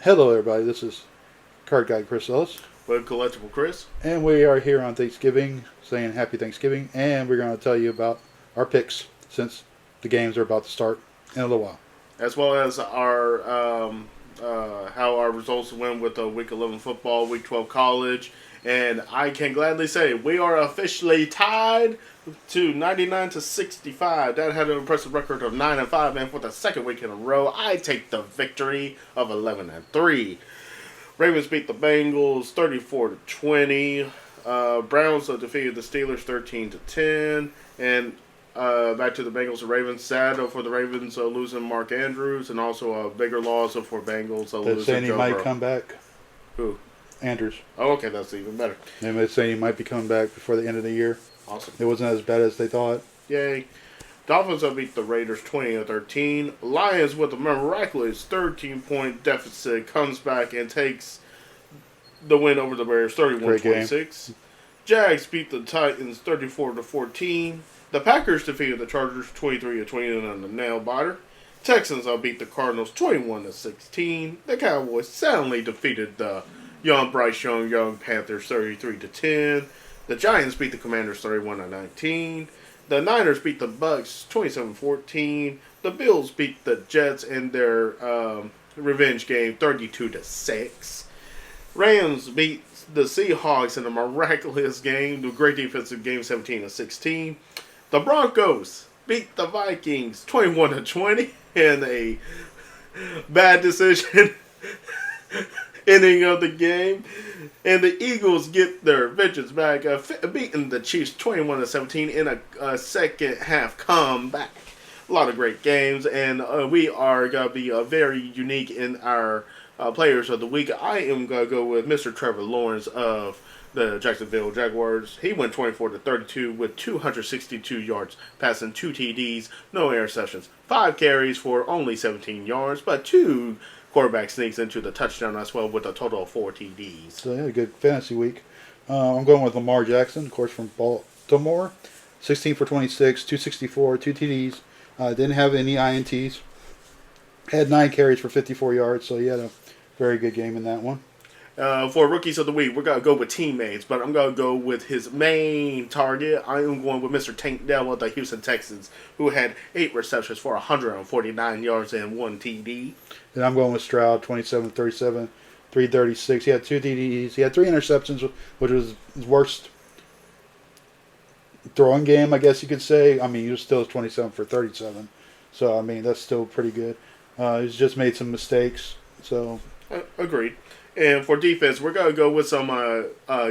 Hello, everybody. This is Card Guy Chris Ellis, With Collectible Chris. and we are here on Thanksgiving, saying Happy Thanksgiving, and we're going to tell you about our picks since the games are about to start in a little while. As well as our how our results went with the Week 11 football, Week 12 college. And I can gladly say we are officially tied to 99 to 65. That had an impressive record of 9-5, and for the second week in a row, I take the victory of 11-3. Ravens beat the Bengals 34-20. Browns defeated the Steelers 13-10, and back to the Bengals and Ravens. Sad for the Ravens losing Mark Andrews, and also a bigger loss for Bengals They're losing saying he Joe might Burrow. come back. Who? Andrews. Oh, okay, that's even better. They're saying he might be coming back before the end of the year. Awesome. It wasn't as bad as they thought. Yay. Dolphins beat the Raiders 20-13. Lions with a miraculous 13-point deficit comes back and takes the win over the Bears 31-26. Jags beat the Titans 34-14. The Packers defeated the Chargers 23-20 on the nail biter. Texans beat the Cardinals 21-16. The Cowboys soundly defeated the Bryce Young Panthers 33-10. The Giants beat the Commanders 31-19. The Niners beat the Bucks 27-14. The Bills beat the Jets in their revenge game 32-6. Rams beat the Seahawks in a miraculous game, the great defensive game 17-16. The Broncos beat the Vikings 21-20 in a bad decision ending of the game. And the Eagles get their vengeance back, beating the Chiefs 21-17 in a second half comeback. A lot of great games, and we are going to be very unique in our players of the week. I am going to go with Mr. Trevor Lawrence of the Jacksonville Jaguars. He went 24-32 with 262 yards, passing 2 TDs, no interceptions, 5 carries for only 17 yards, but 2 quarterback sneaks into the touchdown as well with a total of 4 TDs. So, yeah, a good fantasy week. I'm going with Lamar Jackson, of course, from Baltimore. 16 for 26, 264, 2 TDs. Didn't have any INTs. Had 9 carries for 54 yards, so he had a very good game in that one. For Rookies of the Week, we're going to go with teammates, but I'm going to go with his main target. I am going with Mr. Tank Dell of the Houston Texans, who had 8 receptions for 149 yards and 1 TD. And I'm going with Stroud, 27-37, 336. He had 2 TDs. He had 3 interceptions, which was his worst throwing game, I guess you could say. I mean, he was still 27 for 37. So, I mean, that's still pretty good. He's just made some mistakes. So, agreed. And for defense, we're going to go with some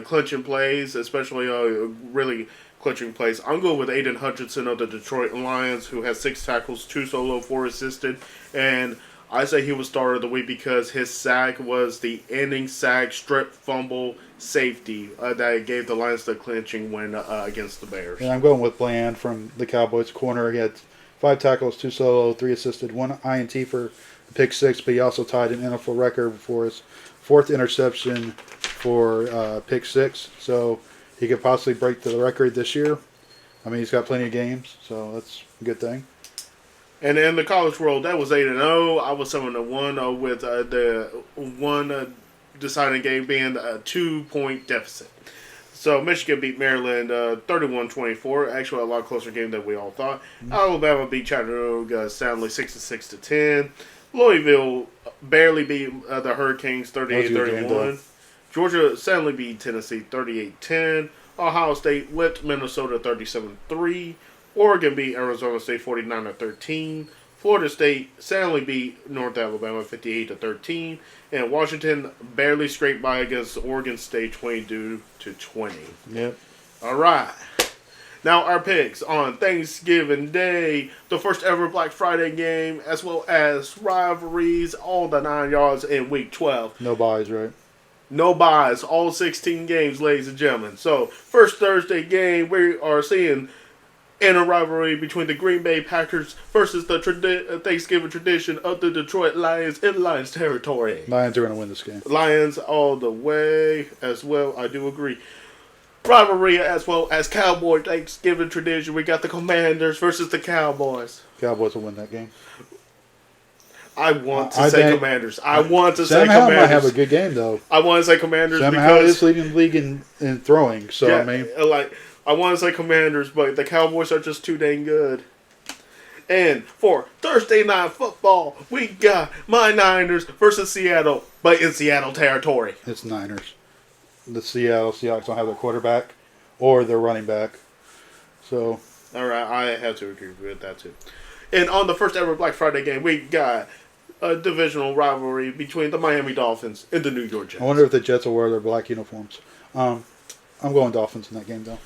clinching plays, especially really clinching plays. I'm going with Aiden Hutchinson of the Detroit Lions, who has 6 tackles, 2 solo, 4 assisted. And I say he was starter of the week because his sack was the ending sack, strip, fumble, safety that gave the Lions the clinching win against the Bears. And I'm going with Bland from the Cowboys corner. He had 5 tackles, 2 solo, 3 assisted, 1 INT for pick 6, but he also tied an NFL record for his 4th interception for pick 6. So he could possibly break the record this year. I mean, he's got plenty of games, so that's a good thing. And in the college world, that was 8-0. I was 7-1 with the one deciding game being a 2-point deficit. So Michigan beat Maryland 31-24. Actually, a lot closer game than we all thought. Alabama beat Chattanooga soundly 66-10. Louisville barely beat the Hurricanes 38-31. Georgia soundly beat Tennessee 38-10. Ohio State whipped Minnesota 37-3. Oregon beat Arizona State 49-13. Florida State soundly beat North Alabama 58-13. And Washington barely scraped by against Oregon State 22-20. Yep. All right. Now our picks on Thanksgiving Day, the first ever Black Friday game, as well as rivalries, all the 9 yards in Week 12. No buys, right? No buys, all 16 games, ladies and gentlemen. So, first Thursday game, we are seeing in a rivalry between the Green Bay Packers versus the Thanksgiving tradition of the Detroit Lions in Lions territory. Lions are going to win this game. Lions all the way as well, I do agree. Rivalry as well as Cowboy Thanksgiving tradition. We got the Commanders versus the Cowboys. Cowboys will win that game. I want to say Commanders. I want to say Sam Howell Commanders. might have a good game, though. I want to say Commanders Sam because Howell is leading the league in throwing. So, yeah, I mean. I want to say Commanders, but the Cowboys are just too dang good. And for Thursday Night Football, we got my Niners versus Seattle, but in Seattle territory. It's Niners. The Seattle Seahawks don't have their quarterback or their running back. So. All right, I have to agree with that, too. And on the first ever Black Friday game, we got a divisional rivalry between the Miami Dolphins and the New York Jets. I wonder if the Jets will wear their black uniforms. I'm going Dolphins in that game, though.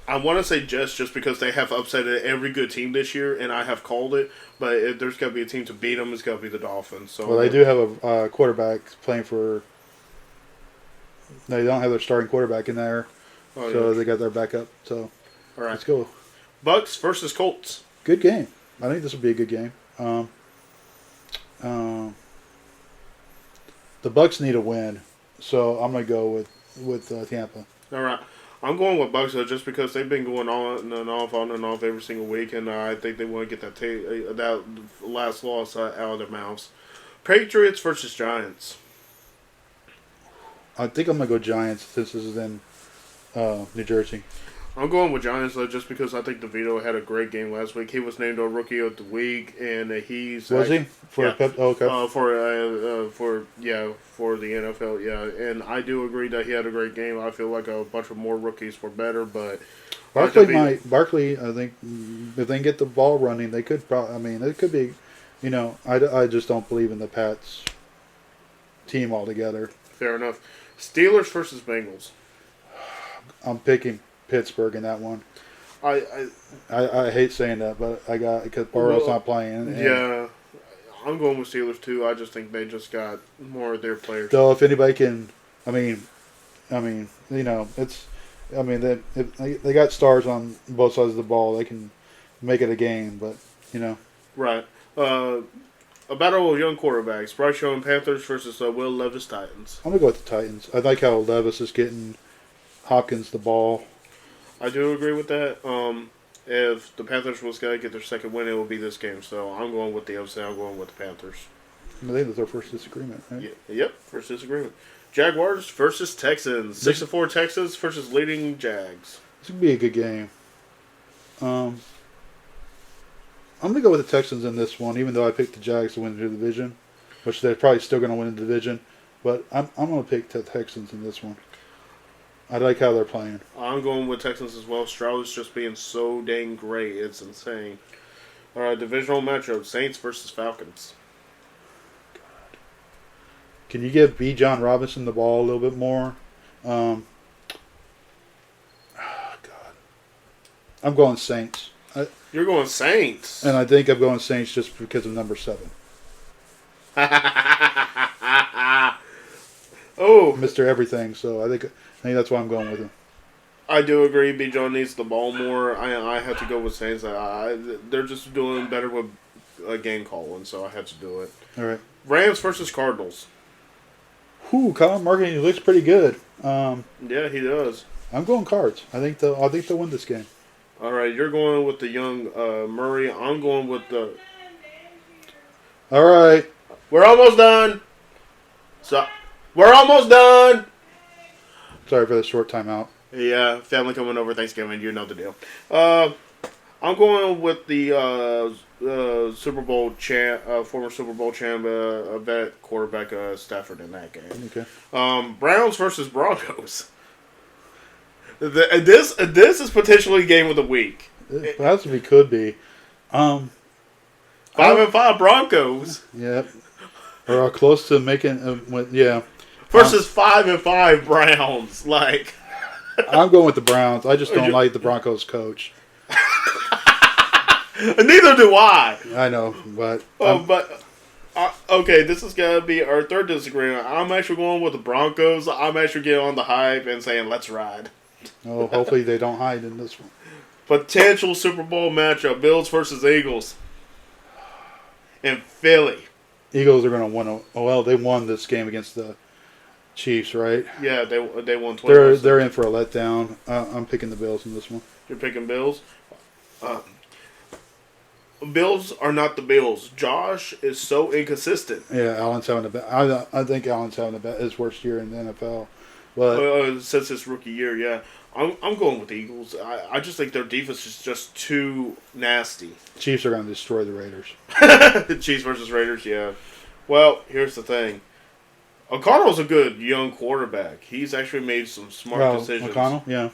I want to say Jets just because they have upset every good team this year, and I have called it. But if there's got to be a team to beat them, it's got to be the Dolphins. So, well, they do have a quarterback playing for. They don't have their starting quarterback in there, so they got their backup. So, all right, let's go. Bucks versus Colts. Good game. I think this will be a good game. The Bucks need a win, so I'm gonna go with Tampa. All right. I'm going with Bucks just because they've been going on and off every single week, and I think they want to get that last loss out of their mouths. Patriots versus Giants. I think I'm gonna go Giants since this is in New Jersey. I'm going with Giants though, just because I think DeVito had a great game last week. He was named a Rookie of the Week, and he's he for yeah. Okay for the NFL, yeah. And I do agree that he had a great game. I feel like a bunch of more rookies were better, but Barkley. I think if they can get the ball running, they could probably. I mean, it could be. I just don't believe in the Pats team altogether. Fair enough. Steelers versus Bengals. I'm picking Pittsburgh in that one. I hate saying that, but because Burrow's not playing. Yeah, I'm going with Steelers too. I just think they just got more of their players. So if anybody can, they got stars on both sides of the ball. They can make it a game, but Right. A battle of young quarterbacks. Bryce Young Panthers versus Will Levis Titans. I'm gonna go with the Titans. I like how Levis is getting Hopkins the ball. I do agree with that. If the Panthers was going to get their second win, it will be this game. So I'm going with the upset. I'm going with the Panthers. I think that's our first disagreement, right? Yep, first disagreement. Jaguars versus Texans. 6-4 Texans versus leading Jags. This would be a good game. I'm going to go with the Texans in this one, even though I picked the Jags to win the division, which they're probably still going to win the division. But I'm going to pick the Texans in this one. I like how they're playing. I'm going with Texans as well. Stroud's just being so dang great. It's insane. All right, divisional matchup. Saints versus Falcons. God. Can you give B. John Robinson the ball a little bit more? God. I'm going Saints. You're going Saints. And I think I'm going Saints just because of number 7. Oh, Mr. Everything. So I think that's why I'm going with him. I do agree. B. John needs the ball more. I have to go with Saints. They're just doing better with game calling, so I had to do it. All right. Rams versus Cardinals. Colin Murray looks pretty good. Yeah, he does. I'm going Cards. I think they'll win this game. All right, you're going with the young Murray. I'm going with the. All right. We're almost done. We're almost done. Sorry for the short timeout. Yeah, family coming over Thanksgiving. You know the deal. I'm going with the Super Bowl champ, former Super Bowl champ, vet quarterback Stafford in that game. Okay. Browns versus Broncos. This is potentially game of the week. It possibly could be. 5-5 Broncos. Yep. Or close to making. Yeah. Versus 5-5 Browns. Like. I'm going with the Browns. I just don't like the Broncos coach. Neither do I. I know, but. Okay, this is going to be our third disagreement. I'm actually going with the Broncos. I'm actually getting on the hype and saying, let's ride. Oh, hopefully they don't hide in this one. Potential Super Bowl matchup: Bills versus Eagles in Philly. Eagles are going to win. Well, they won this game against the Chiefs, right? Yeah, they won 20. They're in for a letdown. I'm picking the Bills in this one. You're picking Bills. Bills are not the Bills. Josh is so inconsistent. Yeah, Allen's having I think Allen's having his worst year in the NFL. But Since his rookie year, yeah. I'm going with the Eagles. I just think their defense is just too nasty. Chiefs are going to destroy the Raiders. Chiefs versus Raiders, yeah. Well, here's the thing. O'Connell's a good young quarterback. He's actually made some smart decisions. O'Connell, yeah.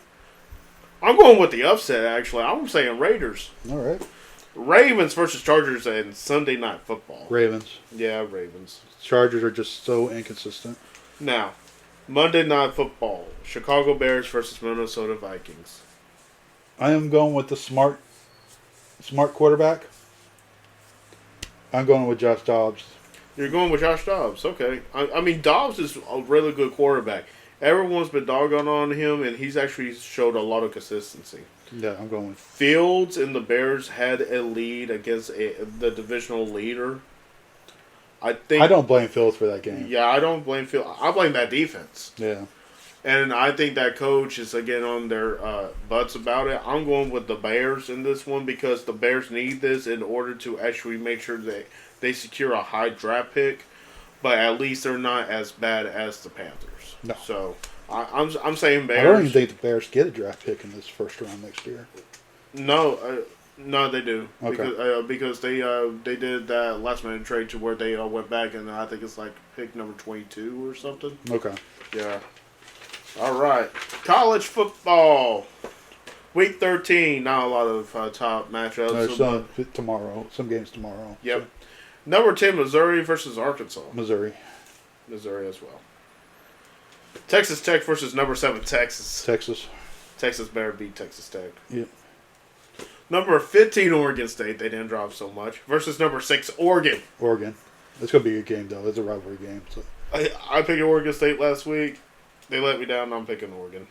I'm going with the upset, actually. I'm saying Raiders. All right. Ravens versus Chargers and Sunday Night Football. Ravens. Yeah, Ravens. Chargers are just so inconsistent. Now, Monday Night Football. Chicago Bears versus Minnesota Vikings. I am going with the smart quarterback. I'm going with Josh Dobbs. You're going with Josh Dobbs. Okay. I mean, Dobbs is a really good quarterback. Everyone's been dogging on him, and he's actually showed a lot of consistency. Yeah, I'm going with Fields and the Bears had a lead against the divisional leader. I don't blame Fields for that game. Yeah, I don't blame Fields. I blame that defense. Yeah. And I think that coach is, again, on their butts about it. I'm going with the Bears in this one because the Bears need this in order to actually make sure they secure a high draft pick. But at least they're not as bad as the Panthers. No. So I'm saying Bears. I don't even think the Bears get a draft pick in this first round next year. No, they do. Okay. Because they did that last minute trade to where they went back, and I think it's like pick number 22 or something. Okay. Yeah. All right. College football. Week 13. Not a lot of top matchups. Some games tomorrow. Yep. So. Number 10, Missouri versus Arkansas. Missouri as well. Texas Tech versus number 7, Texas. Texas better beat Texas Tech. Yep. Number 15, Oregon State. They didn't drop so much. Versus number 6, Oregon. It's going to be a good game, though. It's a rivalry game. So. I picked Oregon State last week. They let me down. I'm picking Oregon.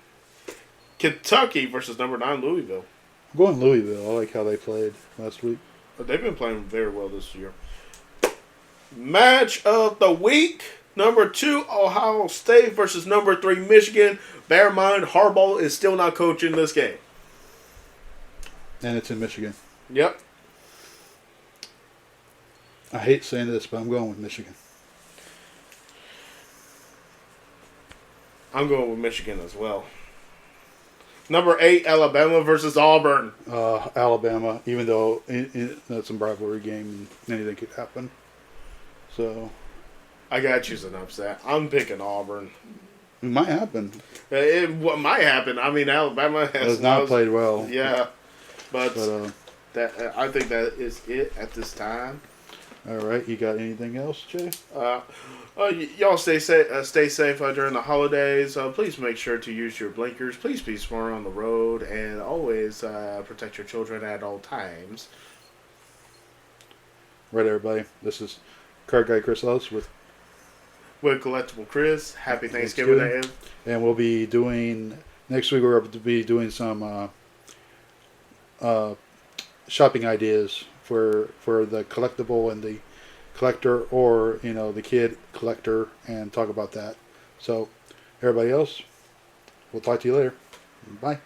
Kentucky versus number 9, Louisville. I'm going Louisville. I like how they played last week. But they've been playing very well this year. Match of the week. Number 2, Ohio State versus number 3, Michigan. Bear in mind, Harbaugh is still not coaching this game. And it's in Michigan. Yep. I hate saying this, but I'm going with Michigan. I'm going with Michigan as well. Number 8, Alabama versus Auburn. Alabama, even though that's a rivalry game and anything could happen. So, I got to choose an upset. I'm picking Auburn. It might happen. What might happen? I mean, Alabama has not played well. Yeah, but that I think that is it at this time. All right, you got anything else, Jay? Y'all stay safe during the holidays. Please make sure to use your blinkers. Please be smart on the road, and always protect your children at all times. Right, everybody. This is Card Guy Chris Ellis with Collectible Chris. Happy Thanksgiving Day. And we'll be doing next week. We're going to be doing some shopping ideas for the collectible and the collector, or the kid collector, and talk about that. So everybody else, we'll talk to you later. Bye.